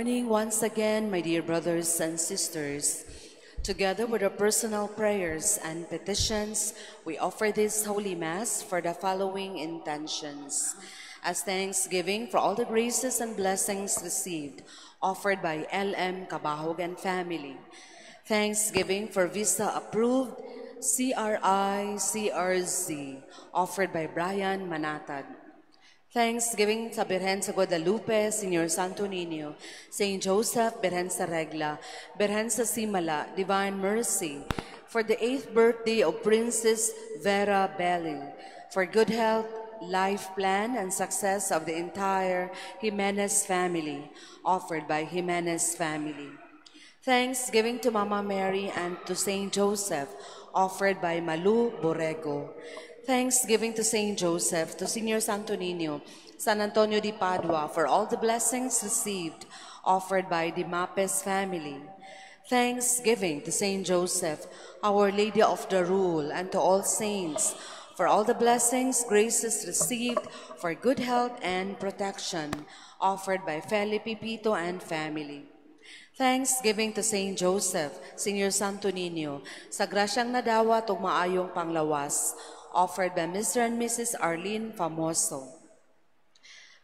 morning once again, my dear brothers and sisters. Together with our personal prayers and petitions, we offer this Holy Mass for the following intentions. As thanksgiving for all the graces and blessings received, offered by L.M. Cabahogan family. Thanksgiving for visa-approved CRI-CRZ, offered by Brian Manatad. Thanksgiving sa Birhen sa Guadalupe, Señor Santo Niño, Saint Joseph, Birhen sa Regla, Birhen sa Simala, Divine Mercy, for the 8th birthday of Princess Vera Belli, for good health, life plan, and success of the entire Jimenez family, offered by Jimenez family. Thanksgiving to Mama Mary and to Saint Joseph, offered by Malu Borrego. Thanksgiving to Saint Joseph, to Señor Santo Niño, San Antonio de Padua, for all the blessings received, offered by the Mapes family. Thanksgiving to Saint Joseph, Our Lady of the Rule, and to all saints, for all the blessings, graces received, for good health and protection, offered by Felipe Pito and family. Thanksgiving to Saint Joseph, Señor Santo Niño, sa grasyang nadawat ug maayong panglawas, offered by Mr. and Mrs. Arlene Famoso.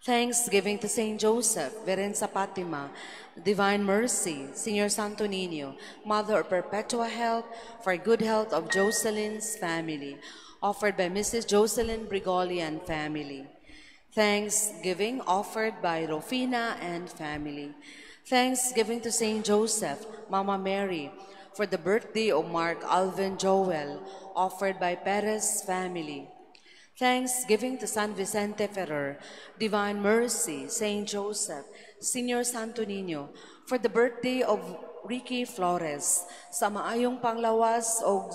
Thanksgiving to Saint Joseph, Virgen sa Fatima, Divine Mercy, Señor Santo Niño, Mother of Perpetual Health, for good health of Jocelyn's family, offered by Mrs. Jocelyn Brigoli and family. Thanksgiving offered by Rufina and family. Thanksgiving to Saint Joseph, Mama Mary, for the birthday of Mark Alvin Joel, offered by Perez family. Thanksgiving to San Vicente Ferrer, Divine Mercy, Saint Joseph, Señor Santo Niño, for the birthday of Ricky Flores, sa maayong panglawas o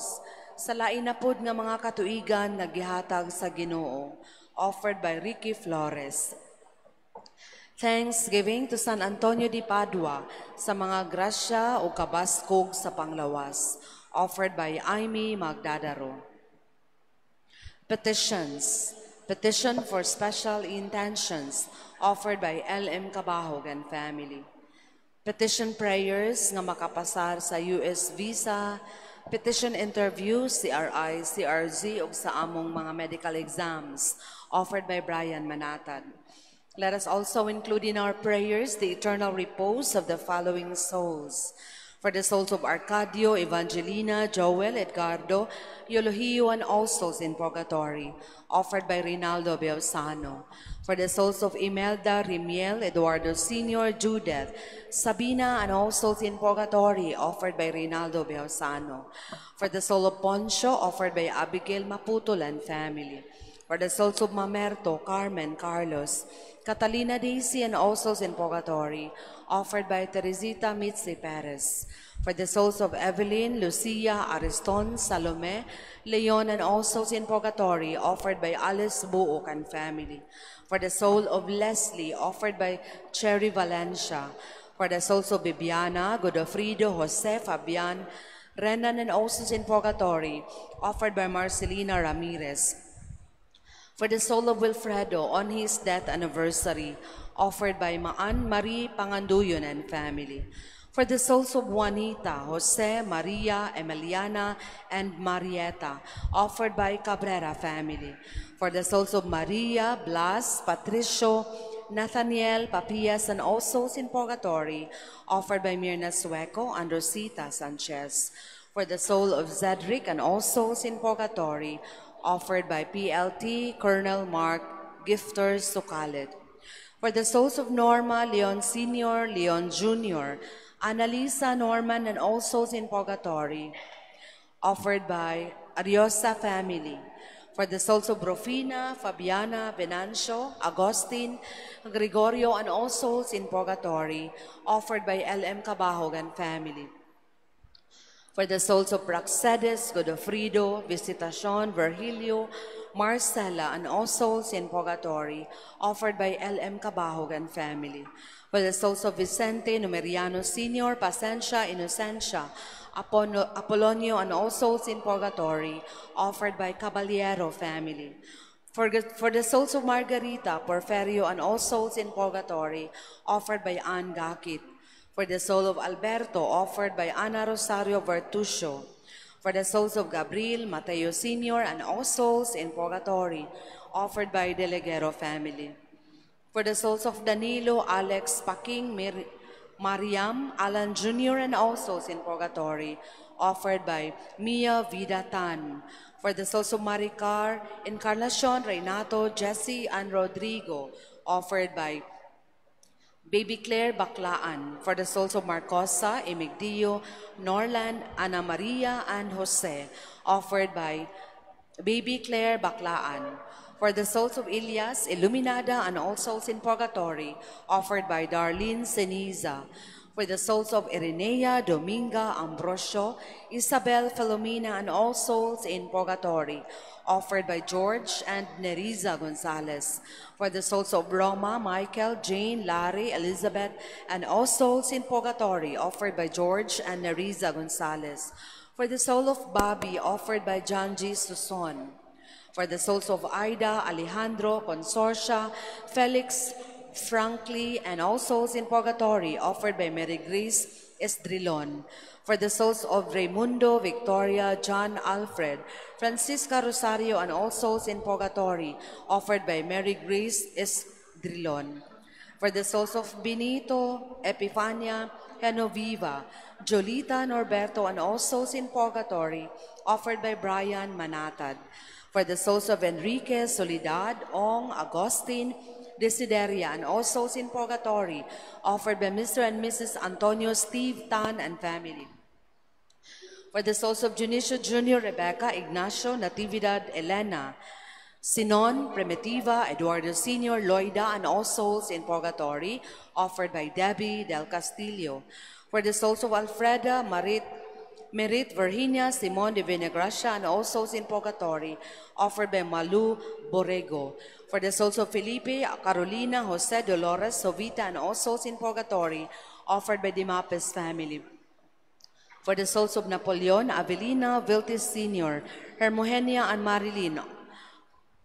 sa lain na pod nga mga katuigan na gihatag sa Ginoo, offered by Ricky Flores. Thanksgiving to San Antonio de Padua sa mga grasya o kabaskog sa panglawas, offered by Aimee Magdadaro. Petitions. Petition for special intentions, offered by L.M. Cabahogan family. Petition prayers nga makapasar sa US visa, petition interviews, CRI, CRZ ug sa among mga medical exams, offered by Brian Manatad. Let us also include in our prayers the eternal repose of the following souls. For the souls of Arcadio, Evangelina, Joel, Edgardo, Eulogio, and all souls in purgatory, offered by Rinaldo Beosano. For the souls of Imelda, Rimiel, Eduardo Sr., Judith, Sabina, and all souls in purgatory, offered by Rinaldo Beosano. For the soul of Poncio, offered by Abigail Maputol and family. For the souls of Mamerto, Carmen, Carlos, Catalina Daisy, and all souls in purgatory, offered by Teresita Mitzi Perez. For the souls of Evelyn, Lucia, Ariston, Salome, Leon, and all souls in purgatory, offered by Alice Buok and family. For the soul of Leslie, offered by Cherry Valencia. For the souls of Bibiana, Godofredo, Jose, Fabian, Renan, and all souls in purgatory, offered by Marcelina Ramirez. For the soul of Wilfredo on his death anniversary, offered by Maan Marie Panganduyon and family. For the souls of Juanita, Jose, Maria, Emiliana, and Marieta, offered by Cabrera family. For the souls of Maria, Blas, Patricio, Nathaniel, Papias, and all souls in purgatory, offered by Mirna Sueco and Rosita Sanchez. For the soul of Zedric and all souls in purgatory, offered by PLT, Colonel Mark Gifters Sukalit. For the souls of Norma, Leon Sr., Leon Jr., Annalisa, Norman, and all souls in purgatory, offered by Ariosa family. For the souls of Rufina, Fabiana, Venancio, Agustin, Gregorio, and all souls in purgatory, offered by L.M. Cabahogan family. For the souls of Praxedes, Godofredo, Visitacion, Virgilio, Marcela, and all souls in purgatory, offered by L.M. Cabahogan family. For the souls of Vicente, Numeriano Sr., Pacencia, Inocencia, Apolonio, and all souls in purgatory, offered by Caballero family. For the souls of Margarita, Porferio, and all souls in purgatory, offered by Ann Gakit. For the soul of Alberto, offered by Ana Rosario Vertusio. For the souls of Gabriel, Mateo Sr., and all souls in purgatory, offered by Deleguero family. For the souls of Danilo, Alex, Paking, Mariam, Alan Jr., and all souls in purgatory, offered by Mia Vidatan. For the souls of Maricar, Encarnacion, Renato, Jesse, and Rodrigo, offered by Baby Claire Baclaan. For the souls of Marcosa, Emigdio, Norland, Ana Maria, and Jose, offered by Baby Claire Baclaan. For the souls of Elias, Illuminada, and all souls in purgatory, offered by Darlene Ceniza. For the souls of Irenea, Dominga, Ambrosio, Isabel, Filomena, and all souls in purgatory, offered by George and Neriza Gonzalez. For the souls of Roma, Michael, Jane, Larry, Elizabeth, and all souls in purgatory, offered by George and Neriza Gonzalez. For the soul of Bobby, offered by John G. Suson. For the souls of Ida, Alejandro, Consorcia, Felix, Frankly, and all souls in purgatory, offered by Mary Grace Esdrilon. For the souls of Raimundo, Victoria, John Alfred, Francisca Rosario, and all souls in purgatory, offered by Mary Grace Esdrilon. For the souls of Benito, Epifania, Genoviva, Jolita, Norberto, and all souls in purgatory, offered by Brian Manatad. For the souls of Enrique, Soledad, Ong, Agustin, Desideria, and all souls in purgatory, offered by Mr. and Mrs. Antonio Steve Tan and family. For the souls of Junicio Jr., Rebecca, Ignacio, Natividad, Elena, Sinon, Primitiva, Eduardo Sr., Loida, and all souls in purgatory, offered by Debbie Del Castillo. For the souls of Alfreda, Merit, Virginia, Simon de Vinegracia, and all souls in purgatory, offered by Malu Borrego. For the souls of Felipe, Carolina, Jose, Dolores, Sovita, and all souls in purgatory, offered by Dimapes family. For the souls of Napoleon, Avelina, Viltis Sr., Hermogenia, and Marilyn,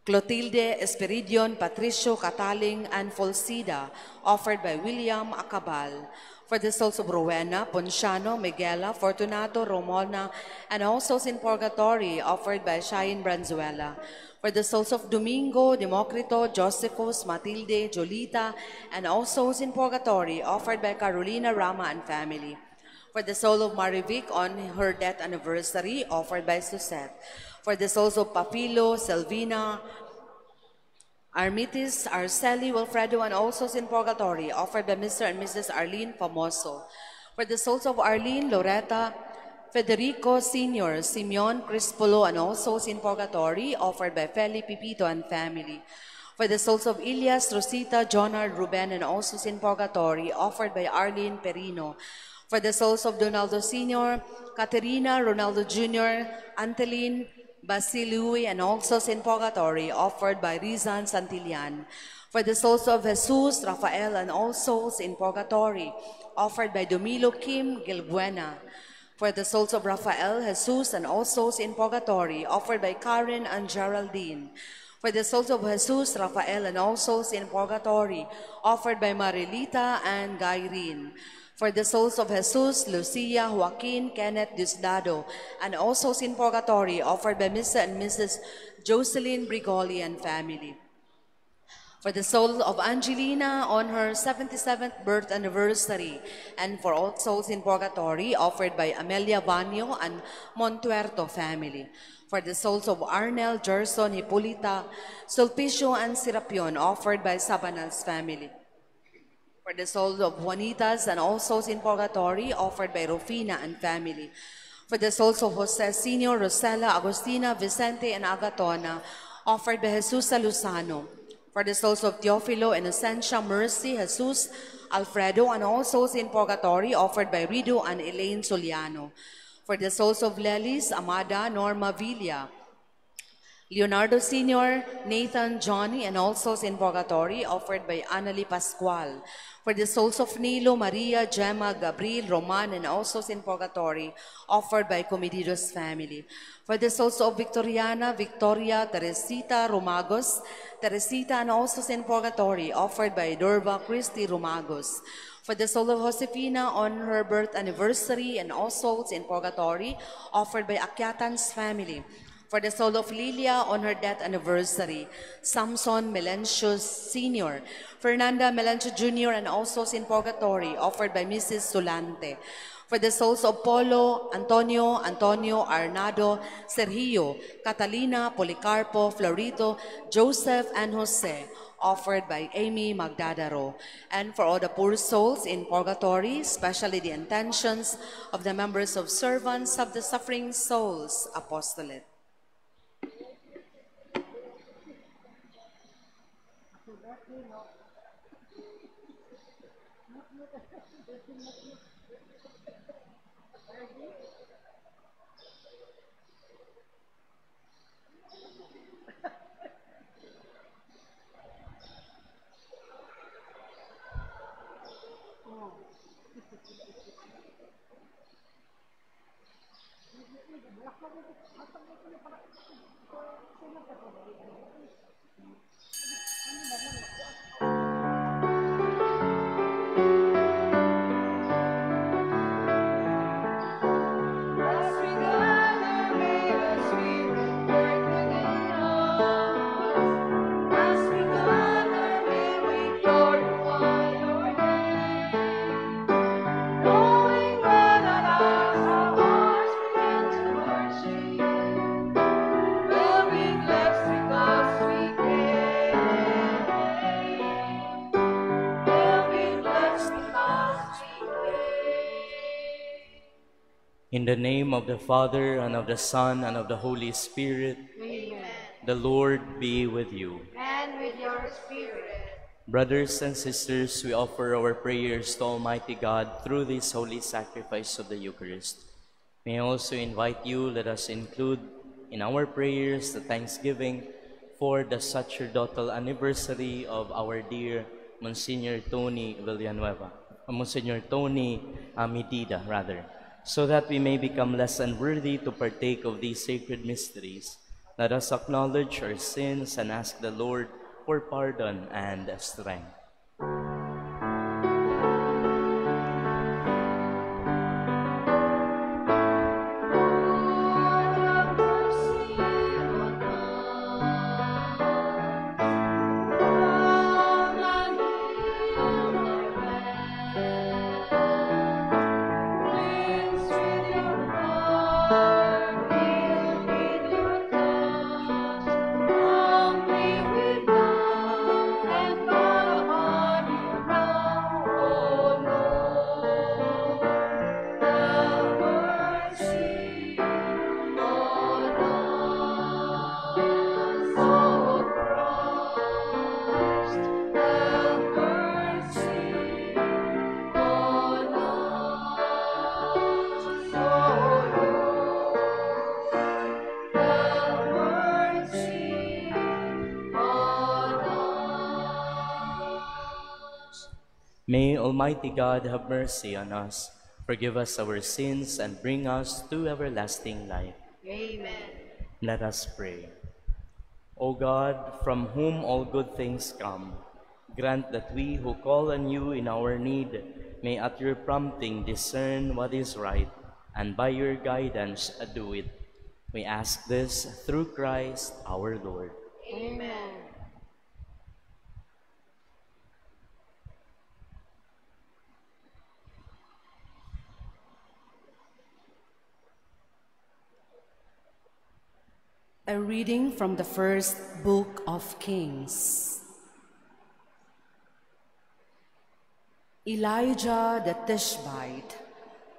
Clotilde, Esperidion, Patricio, Cataling, and Folsida, offered by William Acabal. For the souls of Rowena, Ponciano, Miguela, Fortunato, Romona, and all souls in purgatory, offered by Shain Branzuela. For the souls of Domingo, Democrito, Josephus, Matilde, Jolita, and all souls in purgatory, offered by Carolina Rama and family. For the soul of Marivic on her death anniversary, offered by Susette. For the souls of Papilo, Selvina, Armitis, Arceli, Wilfredo, and all souls in purgatory, offered by Mr. and Mrs. Arlene Famoso. For the souls of Arlene, Loretta, Federico Sr., Simeon, Crispolo, and all souls in purgatory, offered by Feli, Pipito, and family. For the souls of Ilias, Rosita, Jonard, Ruben, and all souls in purgatory, offered by Arlene Perino. For the souls of Donaldo Sr., Caterina, Ronaldo Jr., Anteline, Basilui, and all souls in purgatory, offered by Rizan Santillan. For the souls of Jesus, Rafael, and all souls in purgatory, offered by Domilo Kim Gilbuena. For the souls of Rafael, Jesus, and all souls in purgatory, offered by Karen and Geraldine. For the souls of Jesus, Rafael, and all souls in purgatory, offered by Marilita and Gyrene. For the souls of Jesus, Lucia, Joaquin, Kenneth Diosdado, and all souls in purgatory, offered by Mr. and Mrs. Jocelyn Brigoli and family. For the soul of Angelina on her 77th birth anniversary, and for all souls in purgatory, offered by Amelia Banyo and Montuerto family. For the souls of Arnel, Gerson, Hipolita, Sulpicio, and Serapion, offered by Sabanal's family. For the souls of Juanitas and all souls in purgatory, offered by Rufina and family. For the souls of Jose Sr., Rosella, Agustina, Vicente, and Agatona, offered by Jesus Saluzano. For the souls of Teofilo, Innocencia, Mercy, Jesus, Alfredo, and all souls in purgatory, offered by Rido and Elaine Soliano. For the souls of Lelis, Amada, Norma Villa, Leonardo Sr., Nathan, Johnny, and all souls in purgatory, offered by Annalie Pascual. For the souls of Nilo, Maria, Gemma, Gabriel, Roman, and all souls in purgatory, offered by Comedidos family. For the souls of Victoriana, Victoria, Teresita, Romagos, Teresita, and all souls in purgatory, offered by Durva Christy Romagos. For the soul of Josefina on her birth anniversary and all souls in purgatory, offered by Akyatans family. For the soul of Lilia on her death anniversary, Samson Melencio Sr., Fernanda Melencio Jr., and all souls in purgatory, offered by Mrs. Solante. For the souls of Polo, Antonio, Arnado, Sergio, Catalina, Policarpo, Florito, Joseph, and Jose, offered by Amy Magdadaro. And for all the poor souls in purgatory, especially the intentions of the members of servants of the suffering souls apostolate. In the name of the Father, and of the Son, and of the Holy Spirit. Amen. The Lord be with you. And with your spirit. Brothers and sisters, we offer our prayers to Almighty God through this holy sacrifice of the Eucharist. May I also invite you, let us include in our prayers the thanksgiving for the sacerdotal anniversary of our dear Monsignor Tony Villanueva, Monsignor Tony Medida, so that we may become less unworthy to partake of these sacred mysteries. Let us acknowledge our sins and ask the Lord for pardon and strength. May Almighty God have mercy on us, forgive us our sins, and bring us to everlasting life. Amen. Let us pray. O God, from whom all good things come, grant that we who call on you in our need may at your prompting discern what is right, and by your guidance do it. We ask this through Christ our Lord. Amen. A reading from the first book of Kings. Elijah the Tishbite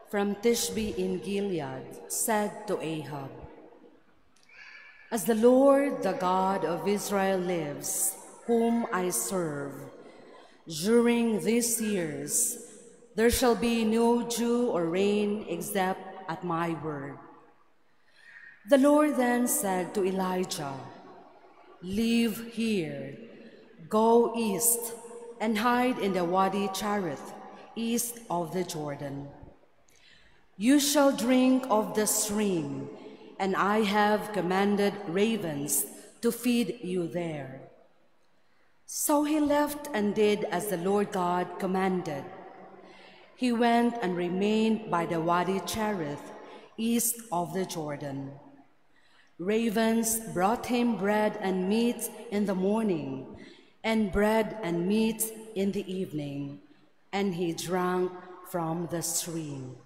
from Tishbe in Gilead said to Ahab, "As the Lord, the God of Israel lives, whom I serve, during these years there shall be no dew or rain except at my word." The Lord then said to Elijah, "Leave here, go east, and hide in the Wadi Cherith, east of the Jordan. You shall drink of the stream, and I have commanded ravens to feed you there." So he left and did as the Lord God commanded. He went and remained by the Wadi Cherith, east of the Jordan. Ravens brought him bread and meat in the morning, and bread and meat in the evening, and he drank from the stream.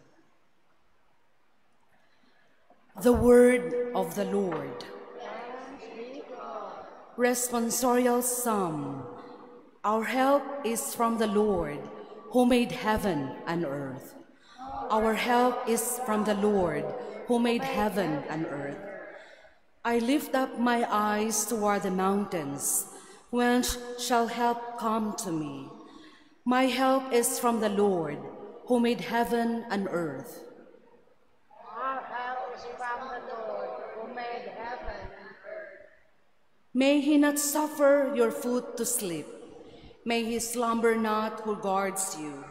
The word of the Lord. Responsorial Psalm. Our help is from the Lord, who made heaven and earth. Our help is from the Lord, who made heaven and earth. I lift up my eyes toward the mountains. Whence shall help come to me? My help is from the Lord, who made heaven and earth. Our help is from the Lord, who made heaven and earth. May he not suffer your foot to slip. May he slumber not who guards you.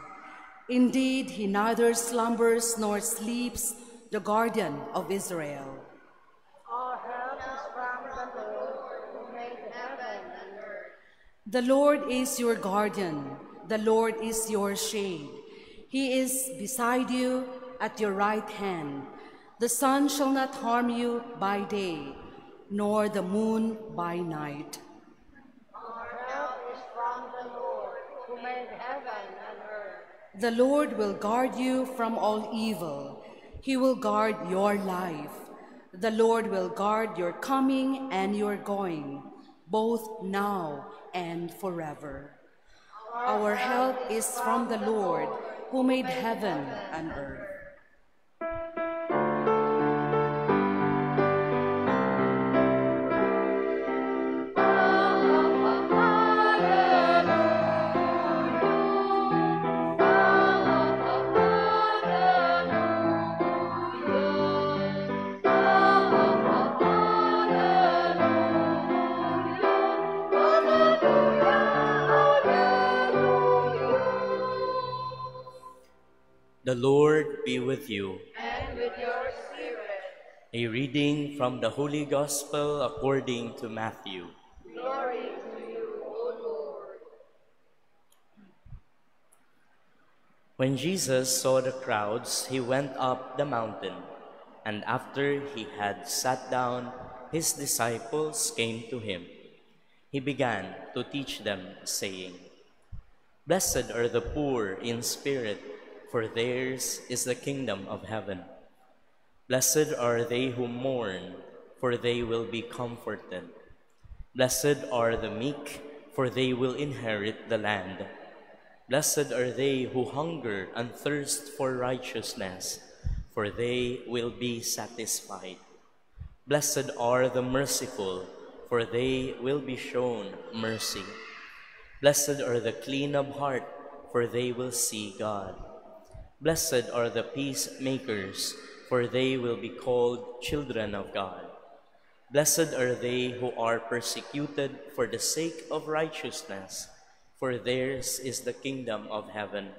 Indeed, he neither slumbers nor sleeps, the guardian of Israel. Our help is from the Lord, who made heaven and earth. The Lord is your guardian. The Lord is your shade. He is beside you at your right hand. The sun shall not harm you by day, nor the moon by night. Our help is from the Lord, who made heaven and earth. The Lord will guard you from all evil. He will guard your life. The Lord will guard your coming and your going, both now and forever. Our help is from the Lord, who made heaven and earth. The Lord be with you. And with your spirit. A reading from the Holy Gospel according to Matthew. Glory to you, O Lord. When Jesus saw the crowds, he went up the mountain, and after he had sat down, his disciples came to him. He began to teach them, saying, "Blessed are the poor in spirit, for theirs is the kingdom of heaven. Blessed are they who mourn, for they will be comforted. Blessed are the meek, for they will inherit the land. Blessed are they who hunger and thirst for righteousness, for they will be satisfied. Blessed are the merciful, for they will be shown mercy. Blessed are the clean of heart, for they will see God. Blessed are the peacemakers, for they will be called children of God. Blessed are they who are persecuted for the sake of righteousness, for theirs is the kingdom of heaven.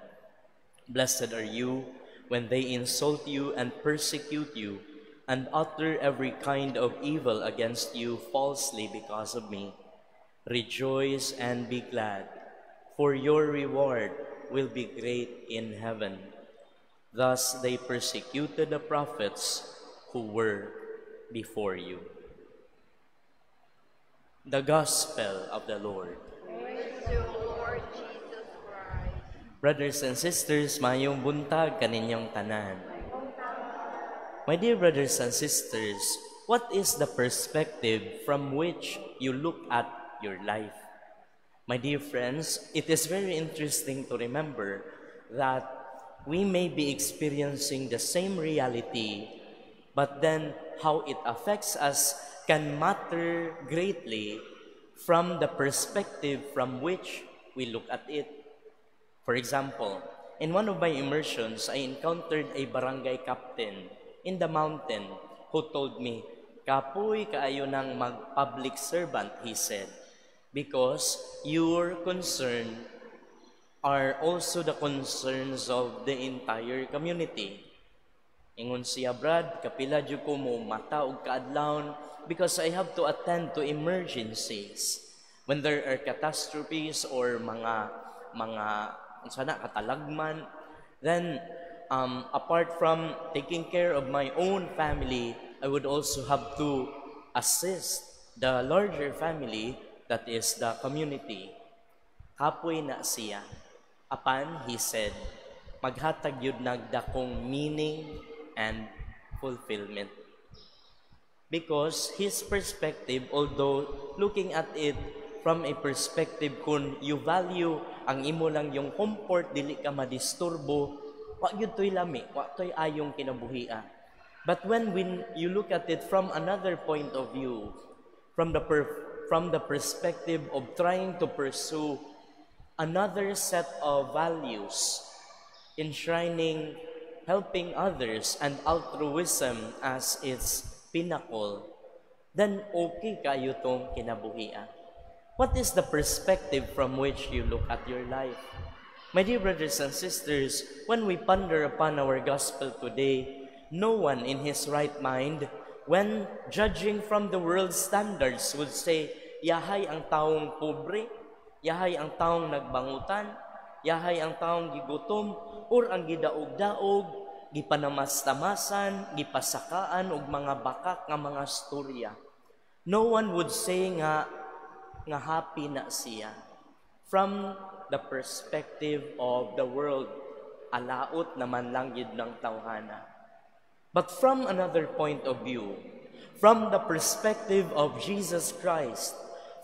Blessed are you when they insult you and persecute you, and utter every kind of evil against you falsely because of me. Rejoice and be glad, for your reward will be great in heaven. Thus they persecuted the prophets who were before you." The Gospel of the Lord. Praise you, Lord Jesus Christ. Brothers and sisters, mayong buntag kaninyong tanan. My dear brothers and sisters, what is the perspective from which you look at your life? My dear friends, it is very interesting to remember that we may be experiencing the same reality, but then how it affects us can matter greatly from the perspective from which we look at it. For example, in one of my immersions, I encountered a barangay captain in the mountain who told me, "Kapoy kaayo ng mag-public servant," he said, "because your concern are also the concerns of the entire community." Ingon siya, "Brad, kapila jud ko mo mata og kaadlawon because I have to attend to emergencies. When there are catastrophes or mga sana katalagman, Then, apart from taking care of my own family, I would also have to assist the larger family, that is the community. Kapoy na siya. Apan, he said, maghatag yun nagdakong meaning and fulfillment. Because his perspective, although looking at it from a perspective kung you value ang imo lang yung comfort, dili ka madisturbo, wa yun to'y lami, wa to'y ayong kinabuhia. But when you look at it from another point of view, from the perspective of trying to pursue another set of values, enshrining helping others and altruism as its pinnacle, then okay kayo tong kinabuhian. What is the perspective from which you look at your life? My dear brothers and sisters, when we ponder upon our gospel today, no one in his right mind, when judging from the world's standards, would say, yahay ang taong pobre, yahay ang taong nagbangutan, yahay ang taong gigutom, or ang gidaog-daog, gipanamas-tamasan, gipasakaan, og mga bakak nga mga storya. No one would say nga happy na siya. From the perspective of the world, alaot naman lang yun ng tawhana. But from another point of view, from the perspective of Jesus Christ,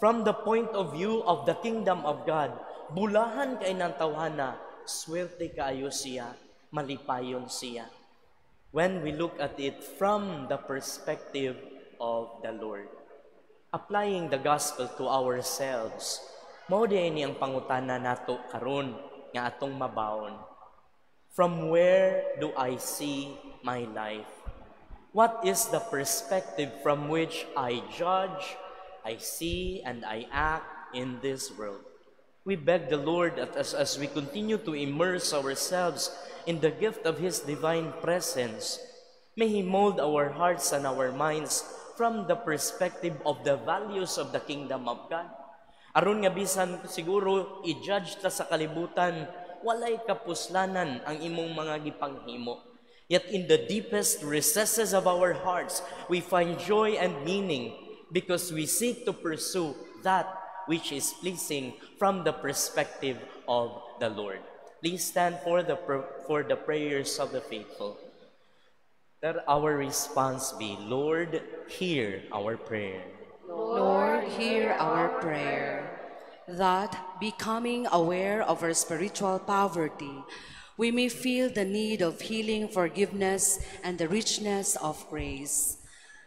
from the point of view of the kingdom of God, bulahan kay ng tawhana, swerte kaayo siya, malipayon siya. When we look at it from the perspective of the Lord, applying the gospel to ourselves, mao diay ang pangutana nato karon nga atong mabawon. From where do I see my life? What is the perspective from which I judge, I see, and I act in this world? We beg the Lord that as we continue to immerse ourselves in the gift of His divine presence, may He mold our hearts and our minds from the perspective of the values of the kingdom of God. Aron nga bisan siguro i-judge ta sa kalibutan, walay kapuslanan ang imong mga gipanghimo. Yet in the deepest recesses of our hearts, we find joy and meaning because we seek to pursue that which is pleasing from the perspective of the Lord. Please stand for the prayers of the faithful. Let our response be, Lord, hear our prayer. Lord, hear our prayer, that, becoming aware of our spiritual poverty, we may feel the need of healing, forgiveness, and the richness of grace.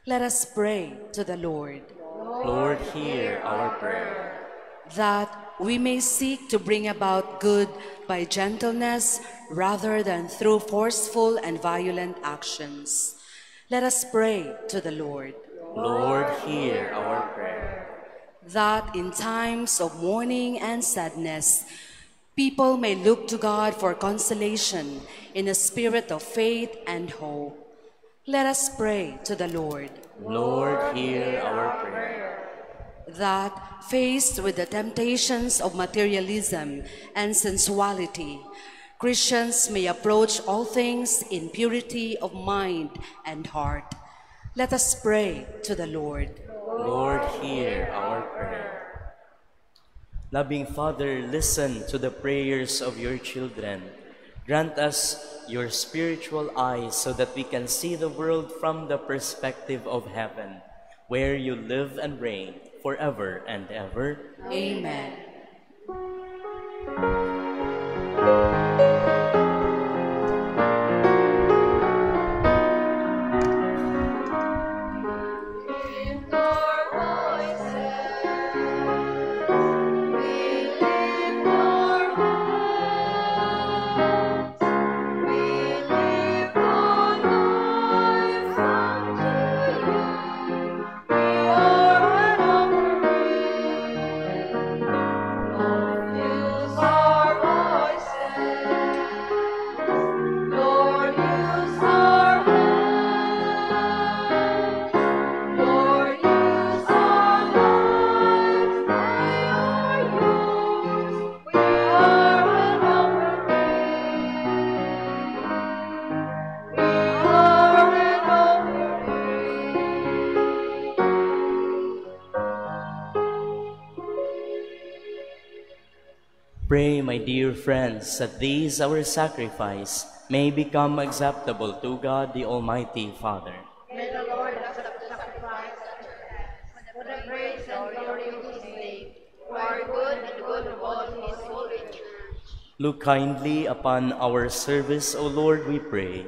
Let us pray to the Lord. Lord, hear our prayer. That we may seek to bring about good by gentleness rather than through forceful and violent actions. Let us pray to the Lord. Lord, hear our prayer. That in times of mourning and sadness, people may look to God for consolation in a spirit of faith and hope. Let us pray to the Lord. Lord, hear our prayer. That, faced with the temptations of materialism and sensuality, Christians may approach all things in purity of mind and heart. Let us pray to the Lord. Lord, hear our prayer. Loving Father, listen to the prayers of your children. Grant us your spiritual eyes so that we can see the world from the perspective of heaven, where you live and reign forever and ever. Amen. Pray, my dear friends, that these our sacrifice may become acceptable to God the Almighty Father. May the Lord accept the sacrifice at your hands, for the praise and glory of his name, for our good and the good of all his holy church. Look kindly upon our service, O Lord, we pray,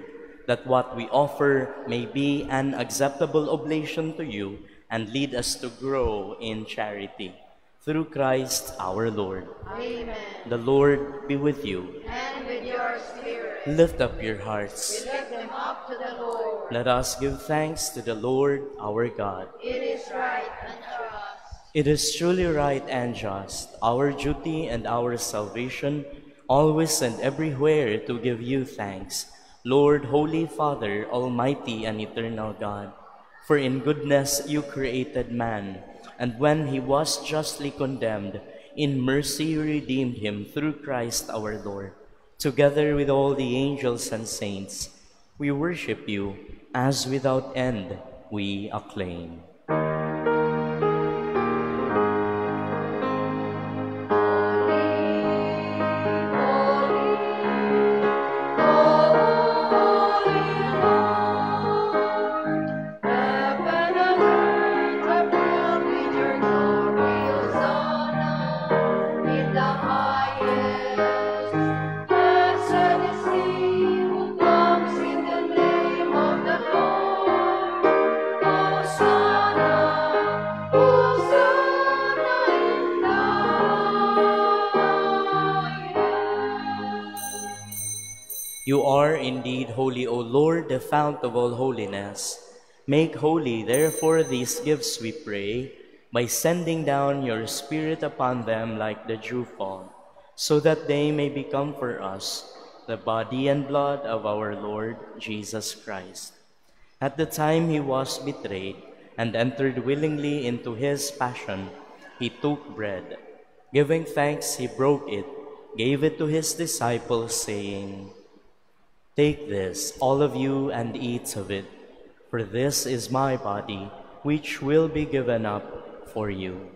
that what we offer may be an acceptable oblation to you and lead us to grow in charity. Through Christ our Lord. Amen. The Lord be with you. And with your spirit. Lift up your hearts. We lift them up to the Lord. Let us give thanks to the Lord our God. It is right and just. It is truly right and just, our duty and our salvation, always and everywhere to give you thanks, Lord, Holy Father, Almighty and Eternal God. For in goodness you created man, and when he was justly condemned, in mercy you redeemed him through Christ our Lord. Together with all the angels and saints, we worship you, as without end we acclaim. You are indeed holy, O Lord, the fount of all holiness. Make holy, therefore, these gifts, we pray, by sending down your Spirit upon them like the dewfall, so that they may become for us the body and blood of our Lord Jesus Christ. At the time he was betrayed and entered willingly into his passion, he took bread. Giving thanks, he broke it, gave it to his disciples, saying, "Take this, all of you, and eat of it, for this is my body, which will be given up for you."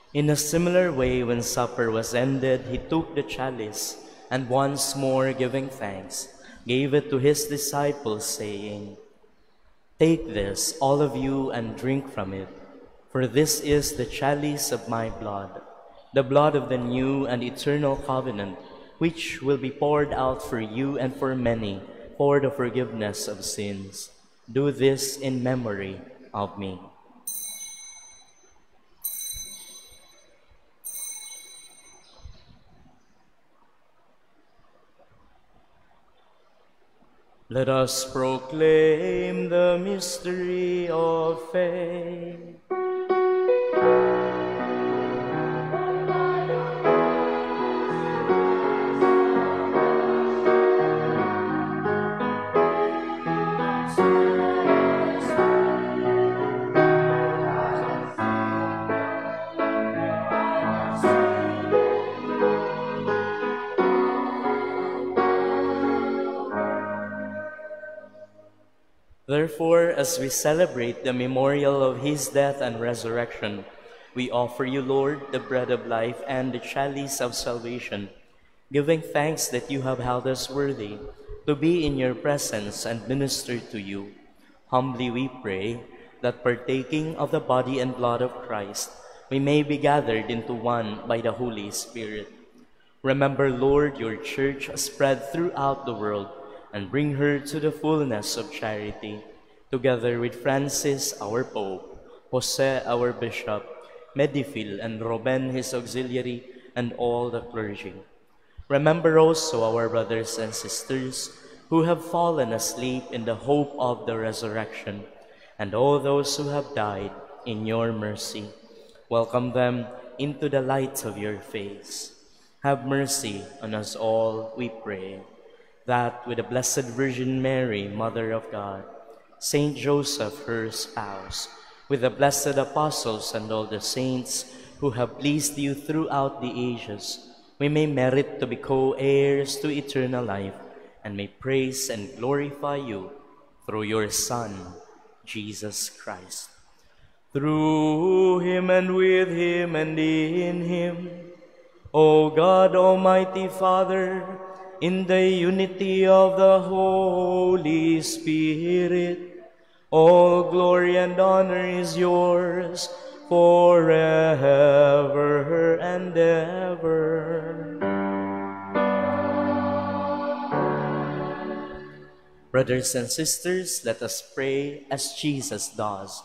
In a similar way, when supper was ended, he took the chalice, and once more giving thanks, gave it to his disciples, saying, "Take this, all of you, and drink from it, for this is the chalice of my blood, the blood of the new and eternal covenant, which will be poured out for you and for many for the forgiveness of sins. Do this in memory of me." Let us proclaim the mystery of faith. Therefore, as we celebrate the memorial of his death and resurrection, we offer you, Lord, the bread of life and the chalice of salvation, giving thanks that you have held us worthy to be in your presence and minister to you. Humbly we pray that partaking of the body and blood of Christ, we may be gathered into one by the Holy Spirit. Remember, Lord, your church spread throughout the world, and bring her to the fullness of charity, together with Francis, our Pope, Jose, our Bishop, Medifil and Ruben, his auxiliary, and all the clergy. Remember also our brothers and sisters who have fallen asleep in the hope of the resurrection, and all those who have died in your mercy. Welcome them into the light of your face. Have mercy on us all, we pray, that with the Blessed Virgin Mary, Mother of God, Saint Joseph, her spouse, with the blessed apostles and all the saints who have pleased you throughout the ages, we may merit to be co-heirs to eternal life and may praise and glorify you through your Son, Jesus Christ. Through him and with him and in him, O God, Almighty Father, in the unity of the Holy Spirit, all glory and honor is yours forever and ever. Brothers and sisters, let us pray as Jesus does.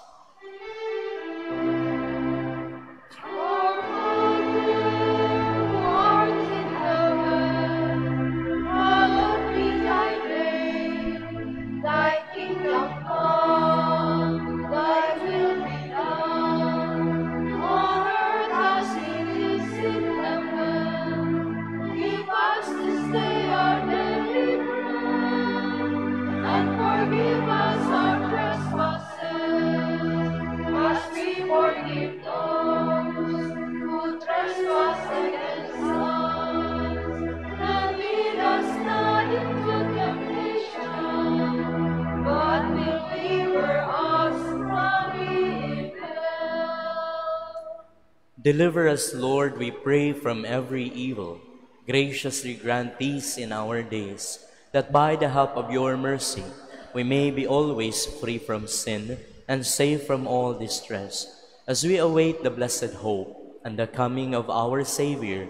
Deliver us, Lord, we pray, from every evil. Graciously grant peace in our days, that by the help of your mercy we may be always free from sin and safe from all distress, as we await the blessed hope and the coming of our Savior,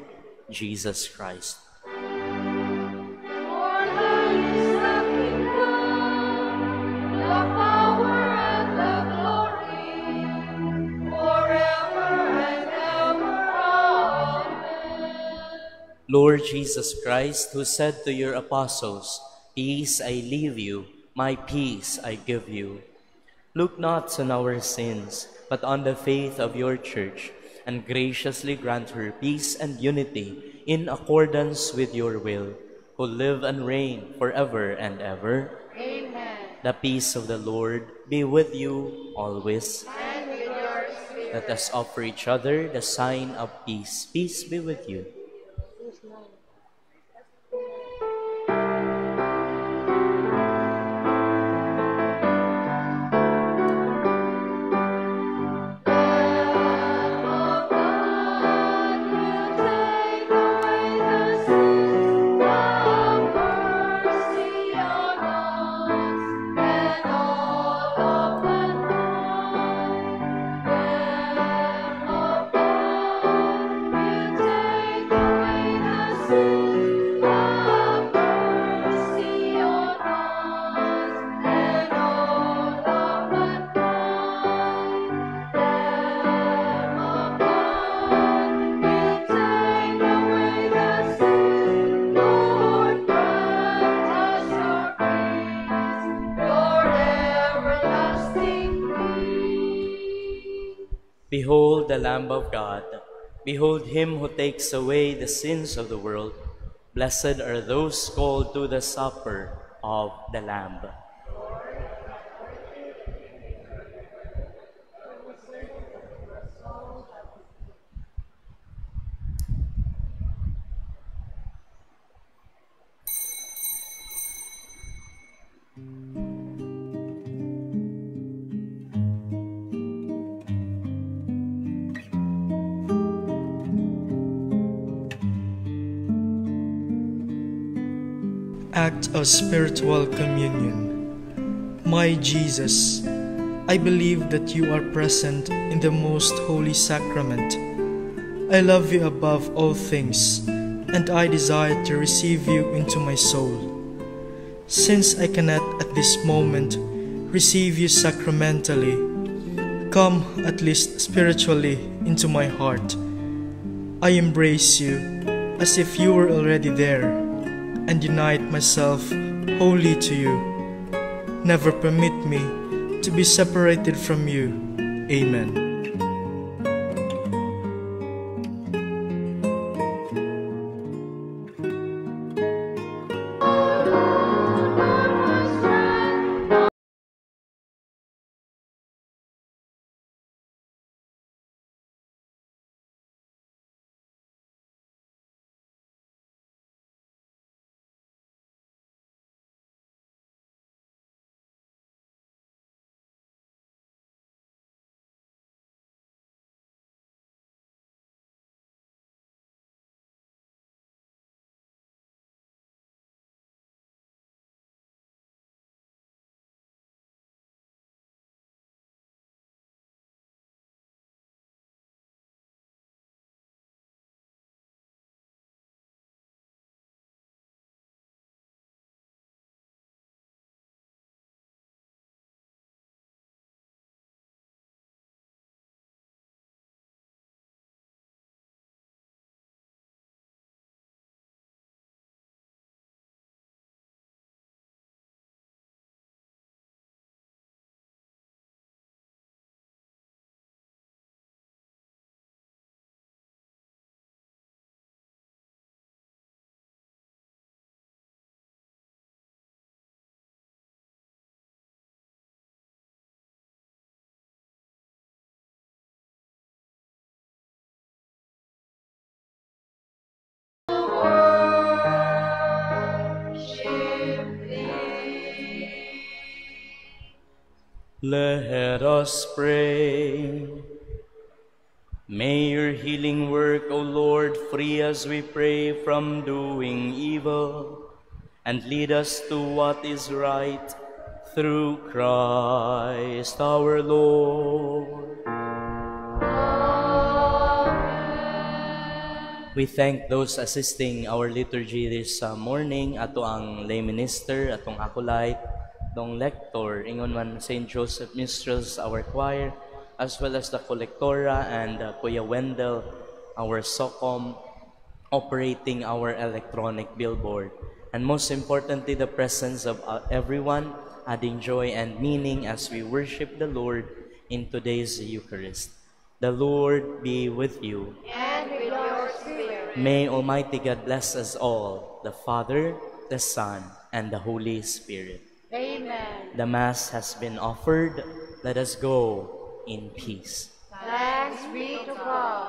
Jesus Christ. Lord Jesus Christ, who said to your apostles, "Peace I leave you, my peace I give you," look not on our sins, but on the faith of your church, and graciously grant her peace and unity in accordance with your will, who live and reign forever and ever. Amen. The peace of the Lord be with you always. And with your spirit. Let us offer each other the sign of peace. Peace be with you. Behold the Lamb of God. Behold him who takes away the sins of the world. Blessed are those called to the supper of the Lamb. Act of spiritual communion. My Jesus, I believe that you are present in the most holy sacrament. I love you above all things, and I desire to receive you into my soul. Since I cannot at this moment receive you sacramentally, come at least spiritually into my heart. I embrace you as if you were already there, and unite myself wholly to you. Never permit me to be separated from you. Amen. Let us pray. May your healing work, O Lord, free us, we pray, from doing evil, and lead us to what is right, through Christ our Lord. We thank those assisting our liturgy this morning, ato ang lay minister, atong acolyte, atong lector, ingon man St. Joseph Mistrals, our choir, as well as the collectora, and Kuya Wendell, our SOCOM, operating our electronic billboard. And most importantly, the presence of everyone, adding joy and meaning as we worship the Lord in today's Eucharist. The Lord be with you. And with your spirit. May Almighty God bless us all, the Father, the Son, and the Holy Spirit. Amen. The Mass has been offered. Let us go in peace. Thanks be to God.